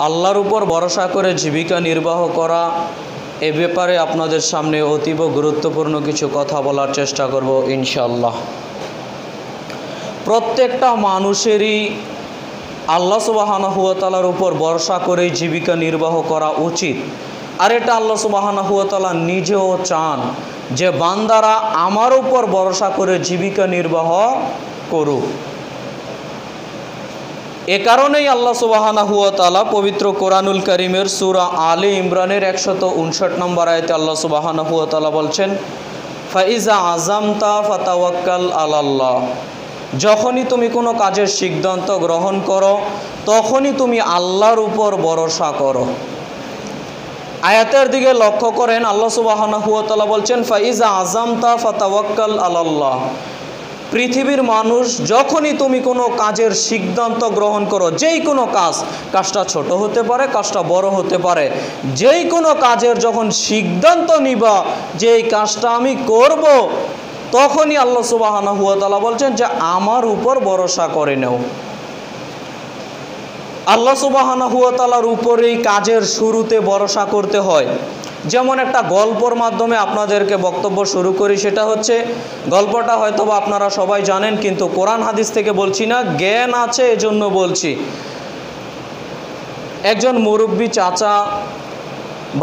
আল্লাহর উপর ভরসা করে জীবিকা নির্বাহ করা, এ ব্যাপারে আপনাদের সামনে অতীব গুরুত্বপূর্ণ কিছু কথা বলার চেষ্টা করব ইনশাআল্লাহ। প্রত্যেকটা মানুষেরই আল্লাহ সুবহানাহু ওয়া তাআলার উপর ভরসা করে জীবিকা নির্বাহ করা উচিত। আর এটা আল্লাহ সুবহানাহু ওয়া তাআলা নিজেও চান যে বান্দারা আমার উপর ভরসা করে জীবিকা নির্বাহ করুক। এ কারণেই আল্লাহ সুবহানাহু ওয়া তাআলা পবিত্র কোরআনুল কারীমের সূরা আলে ইমরানের 159 নম্বর আয়াতে আল্লাহ সুবহানাহু ওয়া তাআলা বলছেন, ফাইজা আযামতা ফাতাওয়াক্কাল আলাল্লাহ। যখনই তুমি কোনো কাজের সিদ্ধান্ত গ্রহণ করো তখনই তুমি আল্লাহর উপর ভরসা করো। আয়াতের দিকে লক্ষ্য করেন, আল্লাহ সুবহানাহু ওয়া তাআলা বলছেন ফাইজা আযামতা ফাতাওয়াক্কাল আলাল্লাহ। পৃথিবীর মানুষ যখনই তুমি কোনো কাজের সিদ্ধান্ত গ্রহণ করো, যেই কোনো কাজটা ছোট হতে পারে, কাজটা বড় হতে পারে, যেই কোনো কাজের যখন সিদ্ধান্ত নিবা যে এই কাজটা আমি করব, তখনই আল্লাহ সুবহানাহু ওয়া তাআলা বলছেন যে আমার উপর ভরসা করে নাও। আল্লাহ সুবহানাহু ওয়া তাআলার উপরেই কাজের শুরুতে ভরসা করতে হয়। যেমন একটা গল্পর মাধ্যমে আপনাদেরকে বক্তব্য শুরু করি, সেটা হচ্ছে, গল্পটা হয়তো বা আপনারা সবাই জানেন, কিন্তু কোরআন হাদিস থেকে বলছি না, জ্ঞান আছে এজন্য বলছি। একজন মুরব্বী চাচা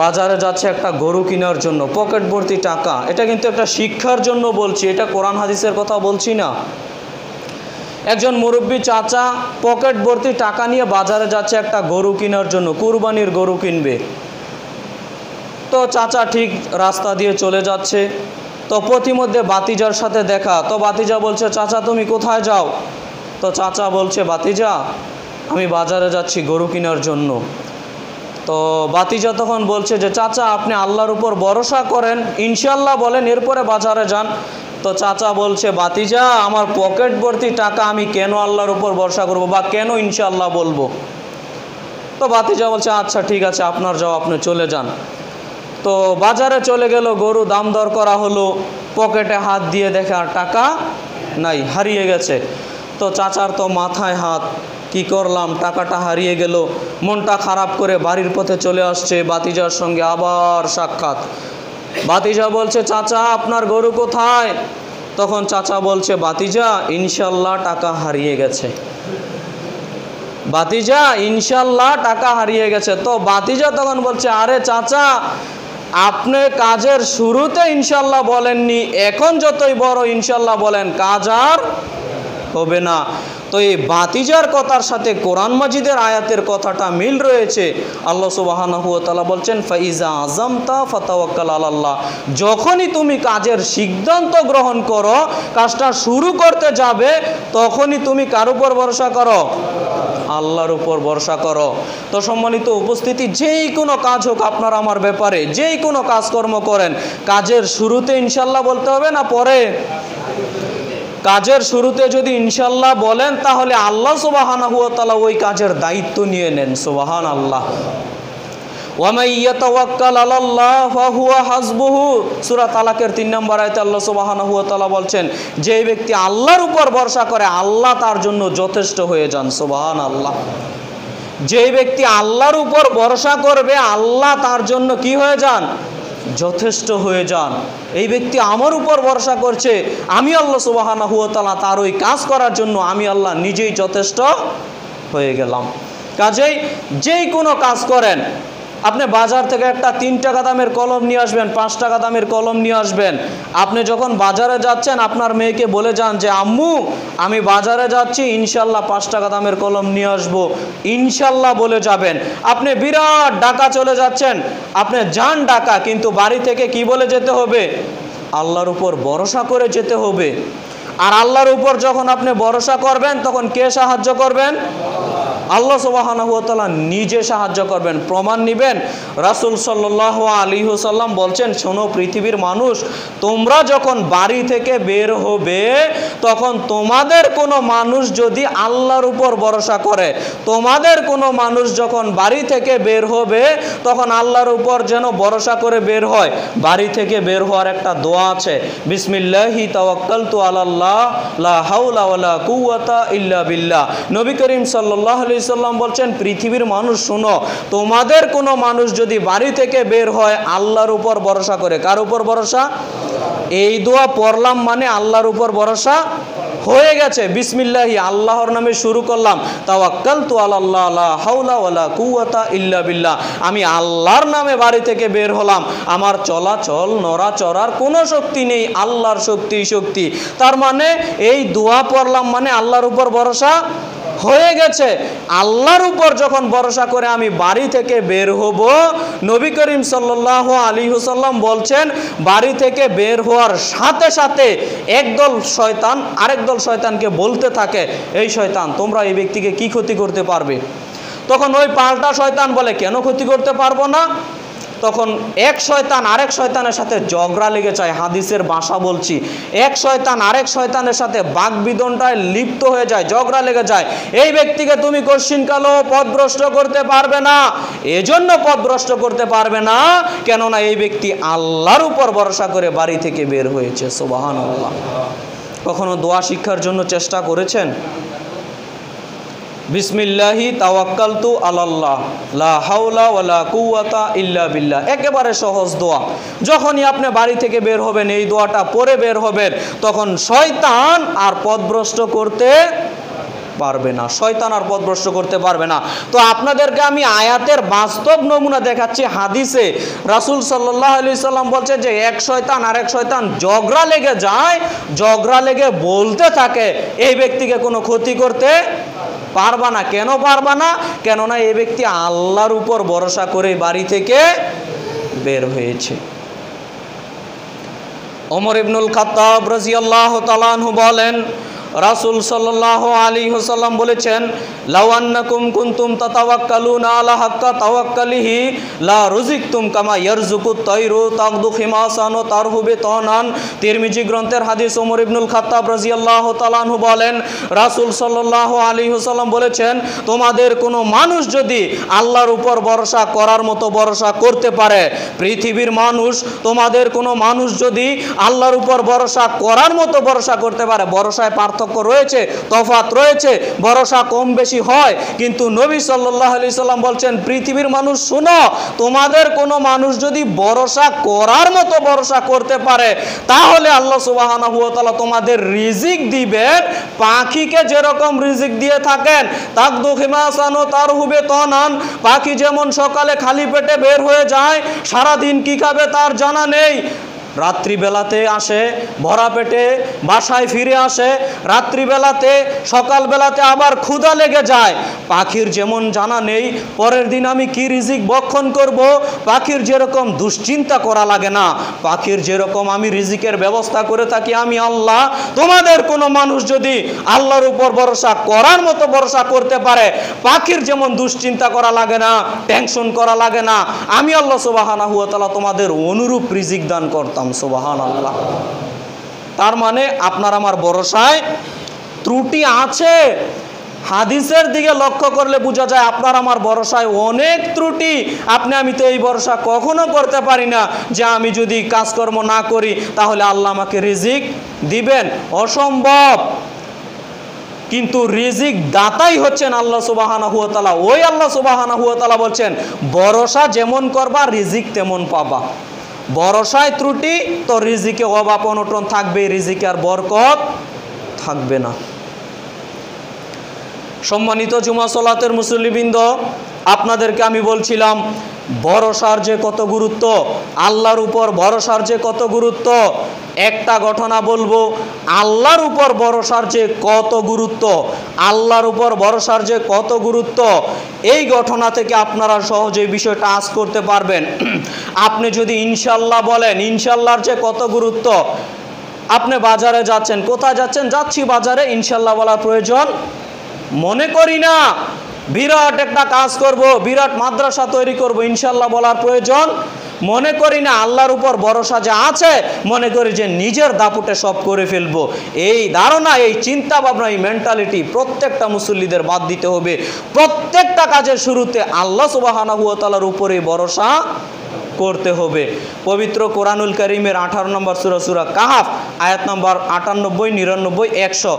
বাজারে যাচ্ছে একটা গরু কেনার জন্য, পকেট ভর্তি টাকা। এটা কিন্তু একটা শিক্ষার জন্য বলছি, এটা কোরআন হাদিসের কথা বলছি না। একজন মুরব্বী চাচা পকেট ভর্তি টাকা নিয়ে বাজারে যাচ্ছে একটা গরু কেনার জন্য, কুরবানির গরু কিনবে। তো চাচা ঠিক রাস্তা দিয়ে চলে যাচ্ছে, তো পথিমধ্যে বাতিজার সাথে দেখা। তো বাতিজা বলছে, চাচা তুমি কোথায় যাও? তো চাচা বলছে, বাতিজা আমি বাজারে যাচ্ছি গরু কেনার জন্য। তো বাতিজা তখন বলছে যে চাচা আপনি আল্লাহর উপর ভরসা করেন, ইনশাআল্লাহ বলেন, এরপরে বাজারে যান। তো চাচা বলছে, বাতিজা আমার পকেট ভর্তি টাকা, আমি কেন আল্লাহর উপর ভরসা করব বা কেন ইনশাআল্লাহ বলবো? তো বাতিজা বলছে, আচ্ছা ঠিক আছে, আপনার যাও, আপনি চলে যান। তো বাজারে চলে গেল, গরু দাম দর করা হলো, পকেটে হাত দিয়ে দেখে আর টাকা নাই, হারিয়ে গেছে। তো চাচার তো মাথায় হাত, কি করলাম, টাকাটা হারিয়ে গেল। মনটা খারাপ করে বাড়ির পথে চলে আসছে, বাতিজার সঙ্গে আবার সাক্ষাৎ। বাতিজা বলছে, চাচা আপনার গরু কোথায়? তখন চাচা বলছে, বাতিজা ইনশাআল্লাহ টাকা হারিয়ে গেছে। বাতিজা ইনশাআল্লাহ টাকা হারিয়ে গেছে। তো বাতিজা তখন বলছে, আরে চাচা আপনি কাজের শুরুতে ইনশাআল্লাহ বলেননি, এখন যতই বড় ইনশাআল্লাহ বলেন, কাজ আর হবে না। তো এই বাতিজার কথার সাথে কোরআন মাজিদের আয়াতের কথাটা মিল রয়েছে। আল্লাহ সুবহানাহু ওয়া তাআলা বলছেন, ফাইজা আযামতা ফাতাওয়াক্কাল আলাল্লাহ। যখনই তুমি কাজের সিদ্ধান্ত গ্রহণ করো, কাজটা শুরু করতে যাবে, তখনই তুমি কার উপর ভরসা করো? আল্লাহর উপর ভরসা করো। তো সম্মানিত উপস্থিতি, যেই কোনো কাজ হোক আপনার আমার ব্যাপারে, যেই কোনো কাজকর্ম করেন, কাজের শুরুতে ইনশাআল্লাহ বলতে হবে না পরে? কাজের শুরুতে যদি ইনশাআল্লাহ বলেন, তাহলে আল্লাহ সুবহানাহু ওয়া তাআলা ওই কাজের দায়িত্ব নিয়ে নেন। সুবহানাল্লাহ। ওয়া মান ইয়াতাওয়াক্কাল আলাল্লাহ ফাহুয়া হাসবুহু। সূরা তালাকের 3 নম্বর আয়াতে আল্লাহ সুবহানাহু ওয়া তাআলা বলছেন, যে ব্যক্তি আল্লাহর উপর ভরসা করে, আল্লাহ তার জন্য যথেষ্ট হয়ে যান। সুবহানাল্লাহ। যে ব্যক্তি আল্লাহর উপর ভরসা করবে, আল্লাহ তার জন্য কি হয়ে যান? যথেষ্ট হয়ে যান। এই ব্যক্তি আমার উপর ভরসা করছে, আমি আল্লাহ সুবহানাহু ওয়া তাআলা তার ওই কাজ করার জন্য আমি আল্লাহ নিজেই যথেষ্ট হয়ে গেলাম। কাজেই যেই কোনো কাজ করেন, আপনি বাজার থেকে একটা 3 টাকা দামের কলম নিয়ে আসবেন, 5 টাকা দামের কলম নিয়ে আসবেন। আপনি যখন বাজারে যাচ্ছেন, আপনার মেয়েকে বলে যান যে আম্মু আমি বাজারে যাচ্ছি, ইনশাআল্লাহ 5 টাকা দামের কলম নিয়ে আসবো, ইনশাআল্লাহ বলে যাবেন। আপনি বিরাট ঢাকা চলে যাচ্ছেন, আপনি যান ঢাকা, কিন্তু বাড়ি থেকে কি বলে যেতে হবে? আল্লাহর উপর ভরসা করে যেতে হবে। আর আল্লাহর উপর যখন আপনি ভরসা করবেন, তখন কে সাহায্য করবেন? আল্লাহ সুবহানাহু ওয়া তাআলা নিজে সাহায্য করবেন। প্রমাণ নিবেন, রাসূল সাল্লাল্লাহু আলাইহি ওয়াসাল্লাম বলছেন, শোনো পৃথিবীর মানুষ, তোমরা যখন বাড়ি থেকে বের হবে, তখন তোমাদের কোনো মানুষ যদি আল্লাহর উপর ভরসা করে, তোমাদের কোনো মানুষ যখন বাড়ি থেকে বের হবে, তখন আল্লাহর উপর যেন ভরসা করে বের হয়। বাড়ি থেকে বের হওয়ার একটা দোয়া আছে, বিসমিল্লাহি তাওয়াক্কালতু আলাল্লাহ লা হাওলা ওয়ালা কুওয়াতা ইল্লা বিল্লাহ। নবী করিম সাল্লাল্লাহু আলাইহি আলাইহি সাল্লাম বলছেন, পৃথিবীর মানুষ শোনো, তোমাদের কোনো মানুষ যদি বাড়ি থেকে বের হয় আল্লাহর উপর ভরসা করে। কার উপর ভরসা? এই দোয়া পড়লাম মানে আল্লাহর উপর ভরসা হয়ে গেছে। বিসমিল্লাহি, আল্লাহর নামে শুরু করলাম। তাওয়াক্কালতু আলাল্লাহ লা হাওলা ওয়ালা কুওয়াতা ইল্লা বিল্লাহ। আমি আল্লাহর নামে বাড়ি থেকে বের হলাম, আমার চলাচল নড়াচড়ার কোনো শক্তি নেই, আল্লাহর শক্তি। তার মানে এই দোয়া পড়লাম মানে আল্লাহর উপর ভরসা হয়ে গেছে। আল্লাহর উপর যখন ভরসা করে আমি বাড়ি থেকে বের হব, নবী করিম সাল্লাল্লাহু আলাইহি ওয়াসাল্লাম বলছেন, বাড়ি থেকে বের হওয়ার সাথে সাথে একদল শয়তান আরেক দল শয়তানকে বলতে থাকে, এই শয়তান, তোমরা এই ব্যক্তিকে কি ক্ষতি করতে পারবে? তখন ওই পাল্টা শয়তান বলে, কেন ক্ষতি করতে পারবো না? তখন এক শয়তান আরেক শয়তানের সাথে ঝগড়া লেগে যায়। হাদিসের ভাষা বলছি, এক শয়তান আরেক শয়তানের সাথে বাকবিদনটায় লিপ্ত হয়ে যায়, ঝগড়া লেগে যায়। এই ব্যক্তিকে তুমি কশ্চিনকালও পথভ্রষ্ট করতে পারবে না। এজন্য পথভ্রষ্ট করতে পারবে না, কেননা এই ব্যক্তি আল্লাহর উপর ভরসা করে বাড়ি থেকে বের হয়েছে। সুবহানাল্লাহ। কখনো দোয়া শিক্ষার জন্য চেষ্টা করেছেন? বিসমিল্লাহি তাওয়াক্কালতু আলাল্লাহ লা হাওলা ওয়ালা কুওয়াতা ইল্লা বিল্লাহ, একেবারে সহজ দোয়া। যখনই আপনি বাড়ি থেকে বের হবেন এই দোয়াটা পড়ে বের হবেন, তখন শয়তান আর পথভ্রষ্ট করতে পারবে না, শয়তান আর পথভ্রষ্ট করতে পারবে না। তো আপনাদেরকে আমি আয়াতের বাস্তব নমুনা দেখাচ্ছি। হাদিসে রাসূল সাল্লাল্লাহু আলাইহি সাল্লাম বলছে যে এক শয়তান আরেক শয়তান ঝগড়া লেগে যায়, ঝগড়া লেগে বলতে থাকে, এই ব্যক্তিকে কোনো ক্ষতি করতে পারবা না। কেন পারবা না? কেননা এই ব্যক্তি আল্লাহর উপর ভরসা করে বাড়ি থেকে বের হয়েছে। ওমর ইবনুল খাত্তাব রাদিয়াল্লাহু তাআলা আনহু বলেন, রাসূল সাল্লাল্লাহু আলাইহি ওয়াসাল্লাম বলেছেন, লাউ আন্নাকুম কুনতুম তাতাওয়াক্কালুনা আলা হাক্কা তাওয়াক্কালিহি লা রুজিকতুম কামা ইয়ারযুকুত তায়রু তাগদু খিমাসান ওয়া তারহু বিতানান। তিরমিজি গ্রন্থের হাদিস। ওমর ইবনুল খাত্তাব রাদিয়াল্লাহু তাআলা আনহু বলেন, রাসূল সাল্লাল্লাহু আলাইহি ওয়াসাল্লাম বলেছেন, তোমাদের কোনো মানুষ যদি আল্লাহর উপর ভরসা করার মতো ভরসা করতে পারে, পৃথিবীর মানুষ, তোমাদের কোনো মানুষ যদি আল্লাহর উপর ভরসা করার মতো ভরসা করতে পারে, ভরসায় পার্থক্য রয়েছে, তফাৎ রয়েছে, ভরসা কম বেশি হয়, কিন্তু নবী সাল্লাল্লাহু আলাইহি সাল্লাম বলছেন, পৃথিবীর মানুষ শুনো, তোমাদের কোনো মানুষ যদি ভরসা করার মতো ভরসা করতে পারে, তাহলে আল্লাহ সুবহানাহু ওয়া তাআলা তোমাদের রিজিক দিবেন পাখিকে যেরকম রিজিক দিয়ে থাকেন। তাগদু খিমাসান ওয়া তারহু বিতানান, পাখি যেমন সকালে খালি পেটে বের হয়ে যায়, সারাদিন কি খাবে তার জানা নেই, রাত্রিবেলাতে আসে ভরা পেটে, বাসায় ফিরে আসে রাত্রিবেলাতে, সকালবেলাতে আবার ক্ষুধা লেগে যায়। পাখির যেমন জানা নেই পরের দিন আমি কি রিজিক ভক্ষণ করব, পাখির যেরকম দুশ্চিন্তা করা লাগে না, পাখির যেরকম আমি রিজিকের ব্যবস্থা করে থাকি আমি আল্লাহ, তোমাদের কোনো মানুষ যদি আল্লাহর উপর ভরসা করার মতো ভরসা করতে পারে, পাখির যেমন দুশ্চিন্তা করা লাগে না, টেনশন করা লাগে না, আমি আল্লাহ সুবহানাহু ওয়া তাআলা তোমাদের অনুরূপ রিজিক দান করতাম। সুবহানাল্লাহ। তার মানে আপনার আমার ভরসায় ত্রুটি আছে। হাদিসের দিকে লক্ষ্য করলে বোঝা যায় আপনার আমার ভরসায় অনেক ত্রুটি। আমি তো এই ভরসা কখনো করতে পারি না যে আমি যদি কাজকর্ম না করি তাহলে আল্লাহ আমাকে রিজিক দিবেন, অসম্ভব। কিন্তু রিজিক দাতাই হচ্ছেন আল্লাহ সুবহানাহু ওয়া তাআলা। ওই আল্লাহ সুবহানাহু ওয়া তাআলা বলছেন, ভরসা যেমন করবা রিজিক তেমন পাবা। ভরসায় ত্রুটি তো রিজিকে অভাব অনটন থাকবে, রিজিকে আর বরকত থাকবে না। সম্মানিত জুমা সালাতের মুসল্লিবৃন্দ, আপনাদেরকে আমি বলছিলাম ভরসার যে কত গুরুত্ব, আল্লাহর উপর ভরসার যে কত গুরুত্ব। একটা ঘটনা বলবো, আল্লাহর উপর ভরসার যে কত গুরুত্ব, আল্লাহর উপর ভরসার যে কত গুরুত্ব, এই ঘটনা থেকে আপনারা সহজে বিষয়টা আঁচ করতে পারবেন। আপনি যদি ইনশাল্লাহ বলেন, ইনশাল্লাহর যে কত গুরুত্ব। আপনি বাজারে যাচ্ছেন, কোথায় যাচ্ছেন? যাচ্ছি বাজারে, ইনশাল্লাহ বলার প্রয়োজন মনে করি না। বিরাট একটা কাজ করব, বিরাট মাদ্রাসা তৈরি করব, ইনশাল্লাহ বলার প্রয়োজন মনে করি না। আল্লাহর উপর ভরসা যে আছে, মনে করি যে নিজের দাপুটে সব করে ফেলবো। এই ধারণা, এই চিন্তা ভাবনা, এই মেন্টালিটি প্রত্যেকটা মুসল্লিদের বাদ দিতে হবে। প্রত্যেকটা কাজের শুরুতে আল্লাহ সুবহানাহু ওয়া তাআলার উপরে ভরসা করতে হবে। পবিত্র কোরআনুল কারীমের 18 নম্বর সূরা সূরা কাহাফ আয়াত নম্বর 98, 99, 100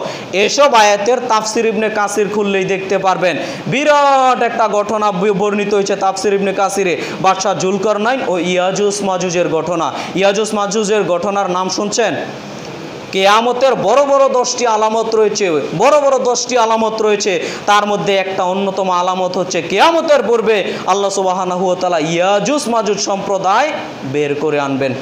এসব আয়াতের তাফসির ইবনে কাসির খুললেই দেখতে পারবেন। বিরাট একটা ঘটনা বর্ণিত হয়েছে তাফসির ইবনে কাসিরে, বাদশাহ জুলকারনাইন ও ইয়াজুজ মাজুজের ঘটনা। ইয়াজুজ মাজুজের ঘটনার নাম শুনছেন? কিয়ামতের বড় বড় 10টি আলামত রয়েছে, বড় বড় 10টি আলামত রয়েছে। তার মধ্যে একটা অন্যতম আলামত হচ্ছে কিয়ামতের পূর্বে আল্লাহ সুবহানাহু ওয়া তাআলা ইয়াজুজ মাজুজ সম্প্রদায় বের করে আনবেন।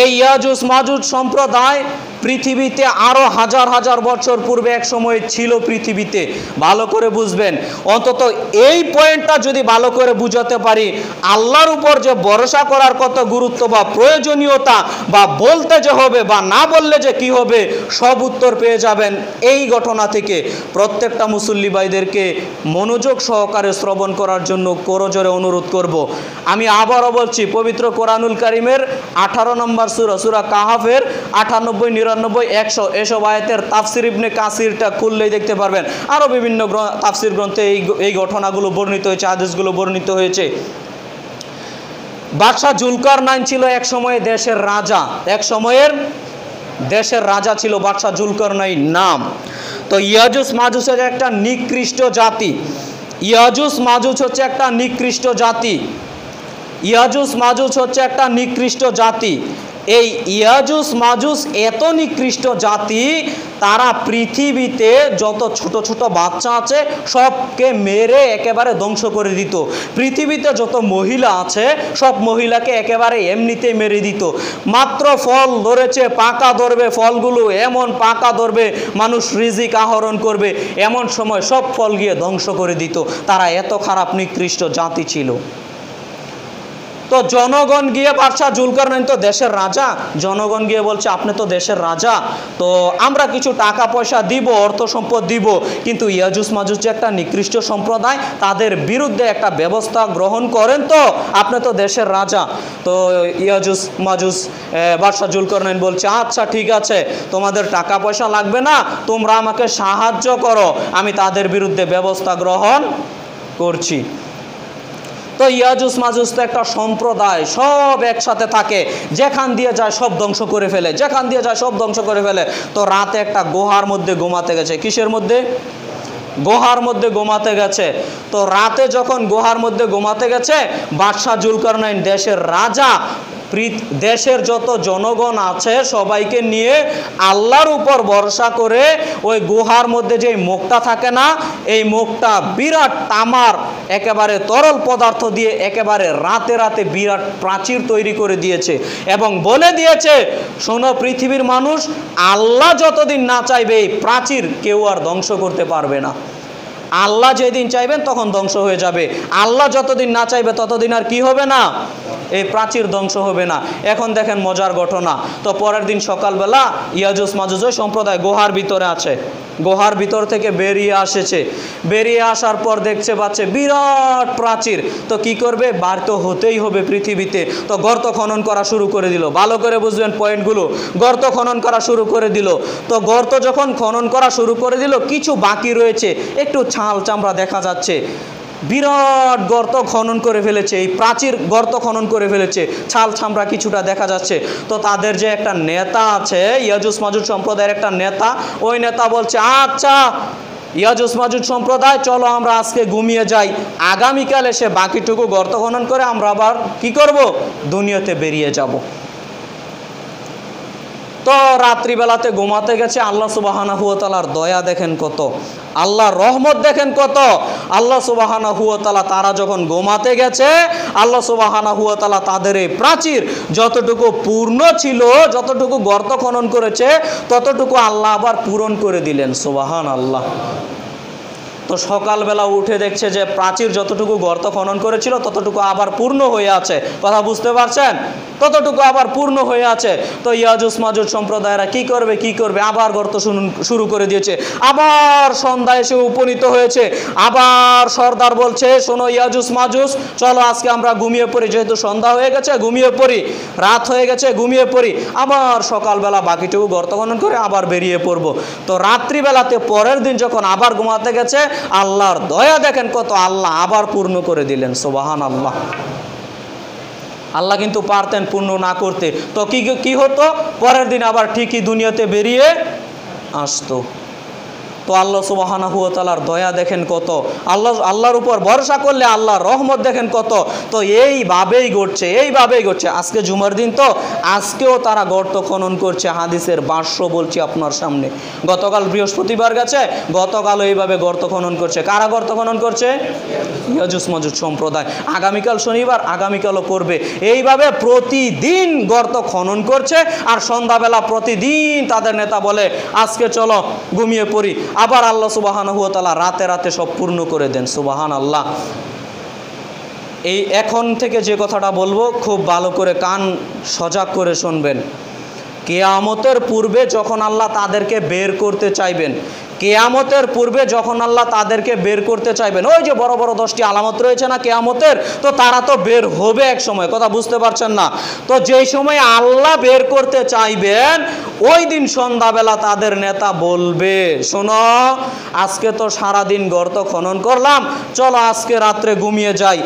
এই ইয়াজুজ মাজুজ সম্প্রদায় পৃথিবীতে আরো হাজার হাজার বছর পূর্বে এক সময় ছিল পৃথিবীতে। ভালো করে বুঝবেন, অন্তত এই পয়েন্টটা যদি ভালো করে বুঝাতে পারি, আল্লাহর উপর যে ভরসা করার কত গুরুত্ব বা প্রয়োজনীয়তা, বা বলতে যে হবে বা না বললে যে কি হবে, সব উত্তর পেয়ে যাবেন এই ঘটনা থেকে। প্রত্যেকটা মুসল্লি ভাইদেরকে মনোযোগ সহকারে শ্রবণ করার জন্য করজোরে অনুরোধ করব। আমি আবারও বলছি, পবিত্র কোরআনুল কারীমের 18 নম্বর সূরা সূরা কাহাফের 98, 99, 100 এসব আয়াতের তাফসির ইবনে কাসিরটা খুললেই দেখতে পারবেন। আরও বিভিন্ন তাফসির গ্রন্থে এই ঘটনাগুলো বর্ণিত হয়েছে, হাদিসগুলো বর্ণিত হয়েছে। বাদশাহ জুলকারনাইন ছিল এক সময়ে দেশের রাজা, এক সময়ের দেশের রাজা ছিল বাদশাহ জুলকারনাইন নাম। তো ইয়াজুজ মাজুজ হচ্ছে একটা নিকৃষ্ট জাতি। ইয়াজুজ মাজুজ হচ্ছে একটা নিকৃষ্ট জাতি। ইয়াজুজ মাজুজ হচ্ছে একটা নিকৃষ্ট জাতি। এই ইয়াজুজ মাজুজ এত নিকৃষ্ট জাতি, তারা পৃথিবীতে যত ছোট ছোট বাচ্চা আছে সবকে মেরে একেবারে ধ্বংস করে দিত। পৃথিবীতে যত মহিলা আছে সব মহিলাকে একেবারে এমনিতেই মেরে দিত। মাত্র ফল ধরেছে, পাকা ধরবে, ফলগুলো এমন পাকা ধরবে মানুষ রিজিক আহরণ করবে, এমন সময় সব ফল গিয়ে ধ্বংস করে দিত। তারা এত খারাপ নিকৃষ্ট জাতি ছিল। তো জনগণ গিয়ে, বাদশাহ জুলকারনাইন তো দেশের রাজা, জনগণ গিয়ে বলছে আপনি তো দেশের রাজা, তো আমরা কিছু টাকা পয়সা দিব, অর্থ সম্পদ দিব, কিন্তু ইয়াজুজ মাজুজ যে একটা নিকৃষ্ট সম্প্রদায়, তাদের বিরুদ্ধে একটা ব্যবস্থা গ্রহণ করেন, তো আপনি তো দেশের রাজা। তো ইয়াজুজ মাজুজ বাদশাহ জুলকারনাইন বলছে আচ্ছা ঠিক আছে, তোমাদের টাকা পয়সা লাগবে না, তোমরা আমাকে সাহায্য করো, আমি তাদের বিরুদ্ধে ব্যবস্থা গ্রহণ করছি। তো ইয়াজুজ মাজুজ তো একটা সম্প্রদায়, সব একসাথে থাকে, যেখান দিয়ে যায় সব ধ্বংস করে ফেলে, যেখান দিয়ে যায় সব ধ্বংস করে ফেলে। তো রাতে একটা গুহার মধ্যে ঘুমাতে গেছে। কিসের মধ্যে? গুহার মধ্যে ঘুমাতে গেছে। তো রাতে যখন গুহার মধ্যে ঘুমাতে গেছে, বাদশাহ জুলকারনাইন দেশের রাজা দেশের যত জনগণ আছে সবাইকে নিয়ে আল্লাহর উপর ভরসা করে ওই গুহার মধ্যে যে মুখটা থাকে না, এই মুখটা বিরাট তামার একেবারে তরল পদার্থ দিয়ে একেবারে রাতে রাতে বিরাট প্রাচীর তৈরি করে দিয়েছে এবং বলে দিয়েছে, শোনো পৃথিবীর মানুষ, আল্লাহ যতদিন না চাইবে এই প্রাচীর কেউ আর ধ্বংস করতে পারবে না। আল্লাহ যেদিন চাইবেন তখন ধ্বংস হয়ে যাবে, আল্লাহ যতদিন না চাইবে ততদিন আর কি হবে না, এই প্রাচীর ধ্বংস হবে না। এখন দেখেন মজার ঘটনা। তো পরের দিন সকালবেলা ইয়াজুজ মাজুজ সম্প্রদায় গুহার ভিতরে আছে, গুহার ভিতর থেকে বেরিয়ে আসেছে। বেরিয়ে আসার পর দেখছে পাচ্ছে বিরাট প্রাচীর। তো কি করবে, বার তো হতেই হবে পৃথিবীতে। তো গর্ত খনন করা শুরু করে দিল। ভালো করে বুঝবেন পয়েন্টগুলো। গর্ত খনন করা শুরু করে দিল। তো গর্ত যখন খনন করা শুরু করে দিল, কিছু বাকি রয়েছে, একটু ছাল চামড়া দেখা যাচ্ছে। বিরাট গর্ত খনন করে ফেলেছে, এই প্রাচীর গর্ত খনন করে ফেলেছে, ছাল চামড়া কিছুটা দেখা যাচ্ছে। তো তাদের যে একটা নেতা আছে, ইয়াজুজ মাজুজ সম্প্রদায়ের একটা নেতা, ওই নেতা বলছে আচ্ছা ইয়াজুজ মাজুজ সম্প্রদায়, চলো আমরা আজকে ঘুমিয়ে যাই, আগামীকাল এসে বাকিটুকু গর্ত খনন করে আমরা আবার কি করব, দুনিয়াতে বেরিয়ে যাব। তো রাত্রিবেলাতে ঘুমাতে গেছে। আল্লাহ সুবহানাহু ওয়া তাআলার দয়া দেখেন কত, আল্লাহর রহমত দেখেন কত। আল্লাহ সুবহানাহু ওয়া তাআলা তারা যখন ঘুমাতে গেছে, আল্লাহ সুবহানাহু ওয়া তাআলা তাদের এই প্রাচীর যতটুকু পূর্ণ ছিল, যতটুকু গর্ত খনন করেছে ততটুকু আল্লাহ আবার পূরণ করে দিলেন। সুবহানাল্লাহ। তো সকালবেলা উঠে দেখছে যে প্রাচীর যতটুকু গর্ত খনন করেছিল ততটুকু আবার পূর্ণ হয়ে আছে। কথা বুঝতে পারছেন? ততটুকু আবার পূর্ণ হয়ে আছে। তো ইয়াজুজ মাজুজ সম্প্রদায়রা কি করবে, আবার গর্ত শুরু করে দিয়েছে। আবার সন্ধ্যা এসে উপনীত হয়েছে। আবার সর্দার বলছে, শোনো ইয়াজুজ মাজুজ, চলো আজকে আমরা ঘুমিয়ে পড়ি, যেহেতু সন্ধ্যা হয়ে গেছে ঘুমিয়ে পড়ি, রাত হয়ে গেছে ঘুমিয়ে পড়ি। আবার সকালবেলা বাকিটুকু গর্ত খনন করে আবার বেরিয়ে পড়বো। তো রাত্রিবেলাতে পরের দিন যখন আবার ঘুমাতে গেছে, আল্লাহর দয়া দেখেন কত, আল্লাহ আবার পূর্ণ করে দিলেন। সুবহানাল্লাহ। আল্লাহ কিন্তু পারতেন পূর্ণ না করতে, তো কি হতো, পরের দিন আবার ঠিকই দুনিয়াতে বেরিয়ে আসতো। তো আল্লাহ সুবহানাহু ওয়া তাআলার দয়া দেখেন কত, আল্লাহর উপর ভরসা করলে আল্লাহর রহমত দেখেন কত। তো এইভাবেই ঘটছে। আজকে জুমার দিন, তো আজকেও তারা গর্ত খনন করছে। হাদিসের ভাষ্য বলছি আপনার সামনে। গতকাল বৃহস্পতিবার গেছে, গতকালও এইভাবে গর্ত খনন করছে। কারা গর্ত খনন করছে? ইয়াজুজ মাজুজ সম্প্রদায়। আগামীকাল শনিবার, আগামীকালও করবে। এইভাবে প্রতিদিন গর্ত খনন করছে। আর সন্ধ্যাবেলা প্রতিদিন তাদের নেতা বলে আজকে চলো ঘুমিয়ে পড়ি, আবার আল্লাহ সুবহানাহু ওয়া তাআলা রাতে রাতে সব পূর্ণ করে দেন। সুবহানাল্লাহ। এই এখন থেকে যে কথাটা বলবো খুব ভালো করে কান সজাগ করে শুনবেন। কিয়ামতের পূর্বে যখন আল্লাহ তাদেরকে বের করতে চাইবেন, কিয়ামতের পূর্বে যখন আল্লাহ তাদেরকে বের করতে চাইবেন, ওই যে বড় বড় 10টি আলামত রয়েছে না কিয়ামতের, তো তারা তো বের হবে এক সময়, কথা বুঝতে পারছেন না? তো যেই সময় আল্লাহ বের করতে চাইবেন, ওই দিন সন্ধ্যাবেলা তাদের নেতা বলবে, শোনো আজকে তো সারাদিন গর্ত খনন করলাম, চলো আজকে রাত্রে ঘুমিয়ে যাই,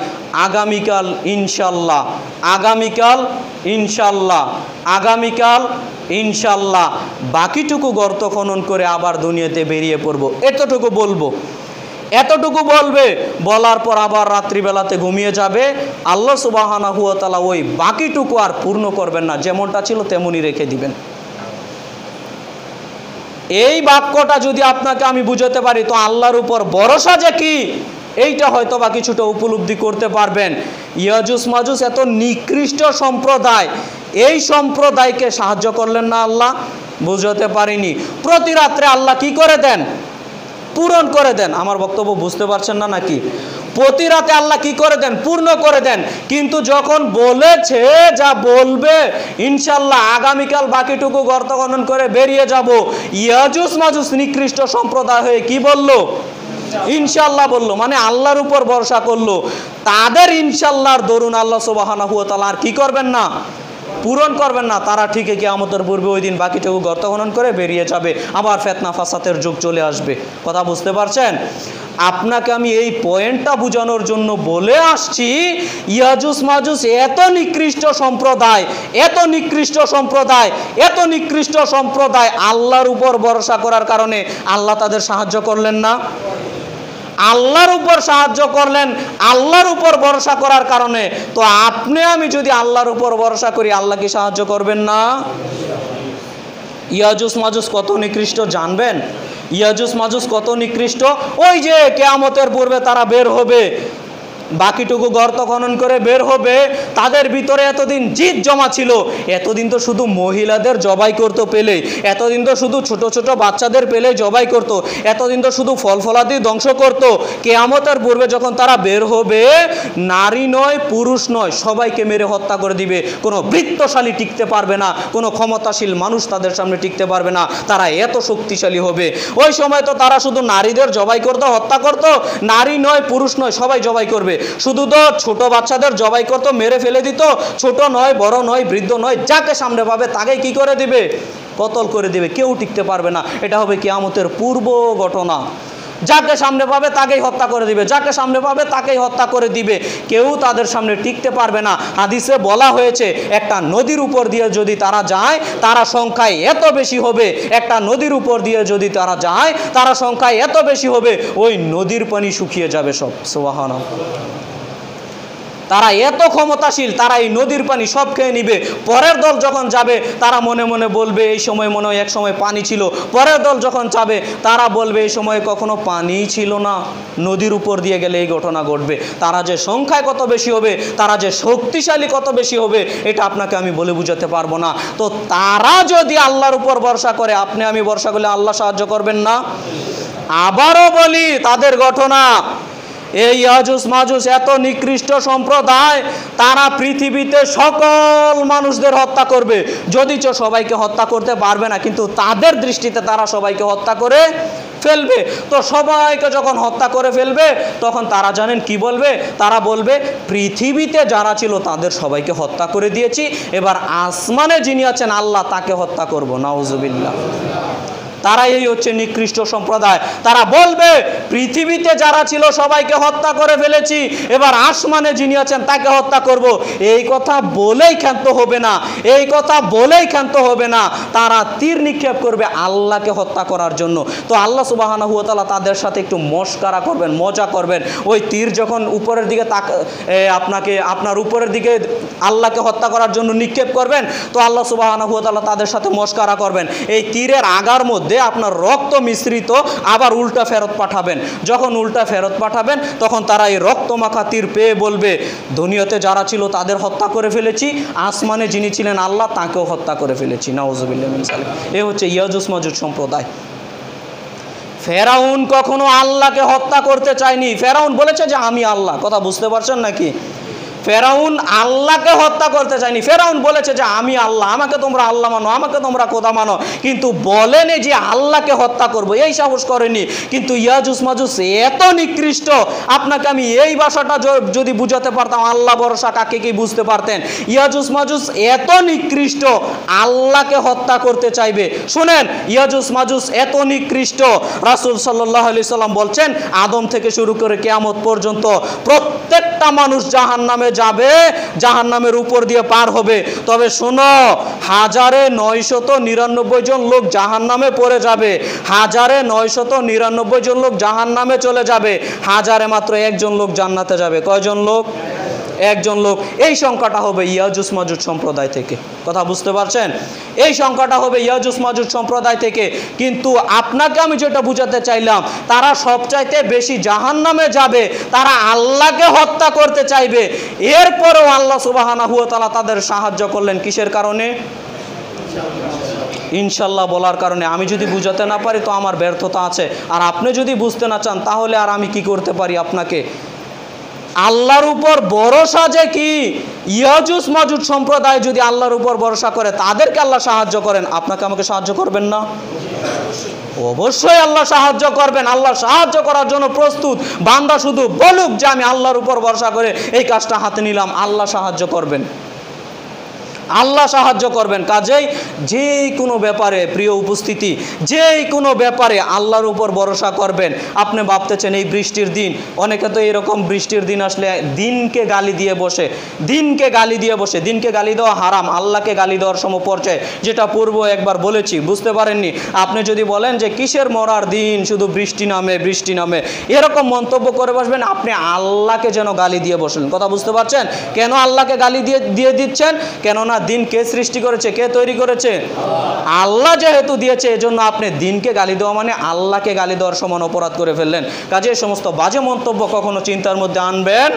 আগামীকাল ইনশাল্লাহ, আগামীকাল ইনশাল্লাহ, আগামীকাল ইনশাল্লাহ বাকিটুকু গর্ত খনন করে আবার দুনিয়াতে বেরিয়ে পড়বো। এতটুকু বলবে, বলার পর আবার রাত্রিবেলাতে ঘুমিয়ে যাবে। আল্লাহ সুবহানাহু ওয়া তাআলা ওই বাকিটুকু আর পূর্ণ করবেন না, যেমনটা ছিল তেমনই রেখে দিবেন। এই বাক্যটা যদি আপনাকে আমি বুঝাতে পারি, তো আল্লাহর উপর ভরসা যে কি, এইটা হয়তো বা কিছুটা উপলব্ধি করতে পারবেন। ইয়াজুজ মাজুজ এত নিকৃষ্ট সম্প্রদায়, এই সম্প্রদায়কে সাহায্য করলেন না আল্লাহ? বুঝাতে পারিনি। প্রতি রাত্রে আল্লাহ কি করে দেন? পূরণ করে দেন। আমার বক্তব্য বুঝতে পারছেন না নাকি? প্রতি রাতে আল্লাহ কি করে দেন? পূর্ণ করে দেন। কিন্তু যখন বলেছে যা বলবে ইনশাল্লাহ আগামীকাল বাকিটুকু গর্ত খনন করে বেরিয়ে যাব, ইয়াজুজ মাজুজ নিকৃষ্ট সম্প্রদায় হয়ে কি বলল? ইনশাল্লাহ বলল, মানে আল্লাহর উপর ভরসা করলো। তাদের ইনশাল্লাহর দরুন আল্লাহ সুবহানাহু ওয়া তাআলা আর কি করবেন না? পূরণ করবেন না। তারা ঠিকই কিয়ামতের পূর্বে ওই দিন বাকিটুকু গর্ত খনন করে বেরিয়ে যাবে, আবার ফিতনা ফাসাদের যুগ চলে আসবে। কথা বুঝতে পারছেন? আপনাকে আমি এই পয়েন্টটা বোঝানোর জন্য বলে আসছি, ইয়াজুজ মাজুজ এত নিকৃষ্ট সম্প্রদায়, এত নিকৃষ্ট সম্প্রদায়, এত নিকৃষ্ট সম্প্রদায়, আল্লাহর উপর ভরসা করার কারণে আল্লাহ তাদের সাহায্য করলেন না? আল্লাহর উপর সাহায্য করলেন, আল্লাহর উপর ভরসা করার কারণে। তো আপনি আমি যদি আল্লাহর উপর ভরসা করি, আল্লাহ কি সাহায্য করবেন না? ইয়াজুজ মাজুজ কত নিকৃষ্ট জানবেন? ইয়াজুজ মাজুজ কত নিকৃষ্ট? ওই যে কিয়ামতের পূর্বে তারা বের হবে, বাকিটুকু গর্ত খনন করে বের হবে। তাদের ভিতরে এতদিন জিদ জমা ছিল, এতদিন তো শুধু মহিলাদের জবাই করতো পেলে, এতদিন তো শুধু ছোট ছোট বাচ্চাদের পেলে জবাই করত, এতদিন তো শুধু ফল ফলাদি ধ্বংস করত। কিয়ামতের পূর্বে যখন তারা বের হবে, নারী নয় পুরুষ নয় সবাইকে মেরে হত্যা করে দিবে। কোনো বৃত্তশালী টিকতে পারবে না, কোনো ক্ষমতাশীল মানুষ তাদের সামনে টিকতে পারবে না, তারা এত শক্তিশালী হবে। ওই সময় তো তারা শুধু নারীদের জবাই করতো, হত্যা করতো, নারী নয় পুরুষ নয় সবাই জবাই করবে। শুধু তো ছোট বাচ্চাদের জবাই করতো, মেরে ফেলে দিত। ছোট নয়, বড় নয়, বৃদ্ধ নয়, যাকে সামনে পাবে তাকেই কি করে দিবে? কতল করে দিবে। কেউ টিকতে পারবে না। এটা হবে কিয়ামতের পূর্ব ঘটনা। যাকে সামনে পাবে তাকেই হত্যা করে দিবে, যাকে সামনে পাবে তাকেই হত্যা করে দিবে। কেউ তাদের সামনে টিকতে পারবে না। হাদিসে বলা হয়েছে, একটা নদীর উপর দিয়ে যদি তারা যায়, তারা সংখ্যায় এত বেশি হবে। একটা নদীর উপর দিয়ে যদি তারা যায়, তারা সংখ্যায় এত বেশি হবে, ওই নদীর পানি শুকিয়ে যাবে সব। সুবহানাল্লাহ। তারা এত ক্ষমতাশীল, তারা এই নদীর পানি সব খেয়ে নিবে। পরের দল যখন যাবে, তারা মনে মনে বলবে এই সময় মনে হয় এক সময় পানি ছিল। পরের দল যখন যাবে, তারা বলবে এই সময় কখনো পানিই ছিল না। নদীর উপর দিয়ে গেলে এই ঘটনা ঘটবে। তারা যে সংখ্যায় কত বেশি হবে, তারা যে শক্তিশালী কত বেশি হবে, এটা আপনাকে আমি বলে বুঝাতে পারবো না। তো তারা যদি আল্লাহর উপর ভরসা করে, আপনি আমি ভরসা করলে আল্লাহ সাহায্য করবেন না? আবারও বলি তাদের ঘটনা, এই ইয়াজুজ মাজুজ এত নিকৃষ্ট সম্প্রদায়, তারা পৃথিবীতে সকল মানুষদের হত্যা করবে। যদিচ সবাইকে হত্যা করতে পারবে না, কিন্তু তাদের দৃষ্টিতে তারা সবাইকে হত্যা করে ফেলবে। তো সবাইকে যখন হত্যা করে ফেলবে, তখন তারা জানেন কি বলবে? তারা বলবে পৃথিবীতে যারা ছিল তাদের সবাইকে হত্যা করে দিয়েছি, এবার আসমানে যিনি আছেন আল্লাহ, তাকে হত্যা করব। নাউজুবিল্লাহ। তারাই এই হচ্ছে নিকৃষ্ট সম্প্রদায়। তারা বলবে পৃথিবীতে যারা ছিল সবাইকে হত্যা করে ফেলেছি, এবার আসমানে যিনি আছেন তাকে হত্যা করব। এই কথা বলেই ক্ষান্ত হবে না, এই কথা বলেই ক্ষান্ত হবে না। তারা তীর নিক্ষেপ করবে আল্লাহকে হত্যা করার জন্য। তো আল্লাহ সুবহানাহু ওয়া তাআলা তাদের সাথে একটু মশকরা করবেন, মজা করবেন। ওই তীর যখন উপরের দিকে আপনার উপরের দিকে আল্লাহকে হত্যা করার জন্য নিক্ষেপ করবেন, তো আল্লাহ সুবহানাহু ওয়া তাআলা তাদের সাথে মশকরা করবেন। এই তীরের আগার মধ্যে আপনার রক্ত মিশ্রিত আবার উল্টা ফেরত পাঠাবেন। যখন উল্টা ফেরত পাঠাবেন তখন তারা এই রক্তমাখা তীর পেয়ে বলবে দুনিয়াতে যারা ছিল তাদের হত্যা করে ফেলেছি, আসমানে যিনি ছিলেন আল্লাহ তাকেও হত্যা করে ফেলেছি। নাউজুবিল্লাহ মিন যালিক। এ হচ্ছে ইয়াজুজ মাজুজ সম্প্রদায়। ফেরাউন কখনো আল্লাহকে হত্যা করতে চায়নি। ফেরাউন বলেছে যে আমি আল্লাহ। কথা বুঝতে পারছেন নাকি? ফেরাউন আল্লাহকে হত্যা করতে চায়নি। ফেরাউন বলেছে যে আমি আল্লাহ, আমাকে তোমরা আল্লাহ মানো, আমাকে তোমরা খোদা মানো, কিন্তু বলেনি যে আল্লাহকে হত্যা করব, এই সাহস করেনি। কিন্তু ইয়াজুজ মাজুজ এত নিকৃষ্ট, আপনাকে আমি এই ভাষাটা যদি বুঝাতে পারতাম, আল্লাহ ভরসা কাকে কি বুঝতে পারতেন। ইয়াজুজ মাজুজ এত নিকৃষ্ট, আল্লাহকে হত্যা করতে চাইবে। শুনেন, ইয়াজুজ মাজুজ এত নিকৃষ্ট, রাসূল সাল্লাল্লাহু আলাইহি সাল্লাম বলছেন আদম থেকে শুরু করে কিয়ামত পর্যন্ত প্রত্যেকটা মানুষ জাহান্নামে যাবে, জাহান্নামের উপর দিয়ে পার হবে। তবে শোনো, 1999 জন লোক জাহান্নামে পড়ে যাবে, 1999 জন লোক জাহান্নামে চলে যাবে, হাজারে মাত্র একজন লোক জান্নাতে যাবে। কয়জন লোক? একজন লোক। এই সংখ্যাটা হবে ইয়াজুজ মাজুজ সম্প্রদায় থেকে। কথা বুঝতে পারছেন? এই সংখ্যাটা হবে ইয়াজুজ মাজুজ সম্প্রদায় থেকে। কিন্তু আপনাকে আমি যেটা বুঝাতে চাইলাম, তারা সবচাইতে বেশি জাহান্নামে যাবে, তারা আল্লাহকে হত্যা করতে চাইবে। এরপরেও আল্লাহ সুবহানাহু ওয়া তাআলা তাদের সাহায্য করলেন কিসের কারণে? ইনশাল্লাহ বলার কারণে। আমি যদি বুঝাতে না পারি তো আমার ব্যর্থতা আছে। আর আপনি যদি বুঝতে না চান তাহলে আর আমি কি করতে পারি আপনাকে? আল্লাহর উপর ভরসা যে কি, ইয়াজুজ মাজুজ সম্প্রদায় যদি আল্লাহর উপর ভরসা করে, তাদেরকে আল্লাহ সাহায্য করেন, আপনাকে আমাকে সাহায্য করবেন না? অবশ্যই আল্লাহ সাহায্য করবেন। আল্লাহ সাহায্য করার জন্য প্রস্তুত। বান্দা শুধু বলুক যে আমি আল্লাহর উপর ভরসা করে এই কাজটা হাতে নিলাম, আল্লাহ সাহায্য করবেন, আল্লাহ সাহায্য করবেন। কাজেই যে কোনো ব্যাপারে, প্রিয় উপস্থিতি, যে কোনো ব্যাপারে আল্লাহর উপর ভরসা করবেন। আপনি ভাবতেছেন এই বৃষ্টির দিন, অনেকে তো এরকম বৃষ্টির দিন আসলে দিনকে গালি দিয়ে বসে, দিনকে গালি দিয়ে বসে। দিনকে গালি দেওয়া হারাম, আল্লাহকে গালি দেওয়ার সমপর্যায়ে, যেটা পূর্ব একবার বলেছি, বুঝতে পারেননি। আপনি যদি বলেন যে কিসের মরার দিন, শুধু বৃষ্টি নামে বৃষ্টি নামে, এরকম মন্তব্য করে বসবেন, আপনি আল্লাহকে যেন গালি দিয়ে বসেন। কথা বুঝতে পারছেন? কেন আল্লাহকে গালি দিয়ে দিচ্ছেন? কেননা দিন কে সৃষ্টি করেছে, কে তৈরি করেছে? আল্লাহ যেহেতু দিয়েছে, এজন্য আপনি দিনকে গালি দেওয়া মানে আল্লাহকে গালি দেওয়ার সমান অপরাধ করে ফেললেন। কাজে এই সমস্ত বাজে মন্তব্য কখনো চিন্তার মধ্যে আনবেন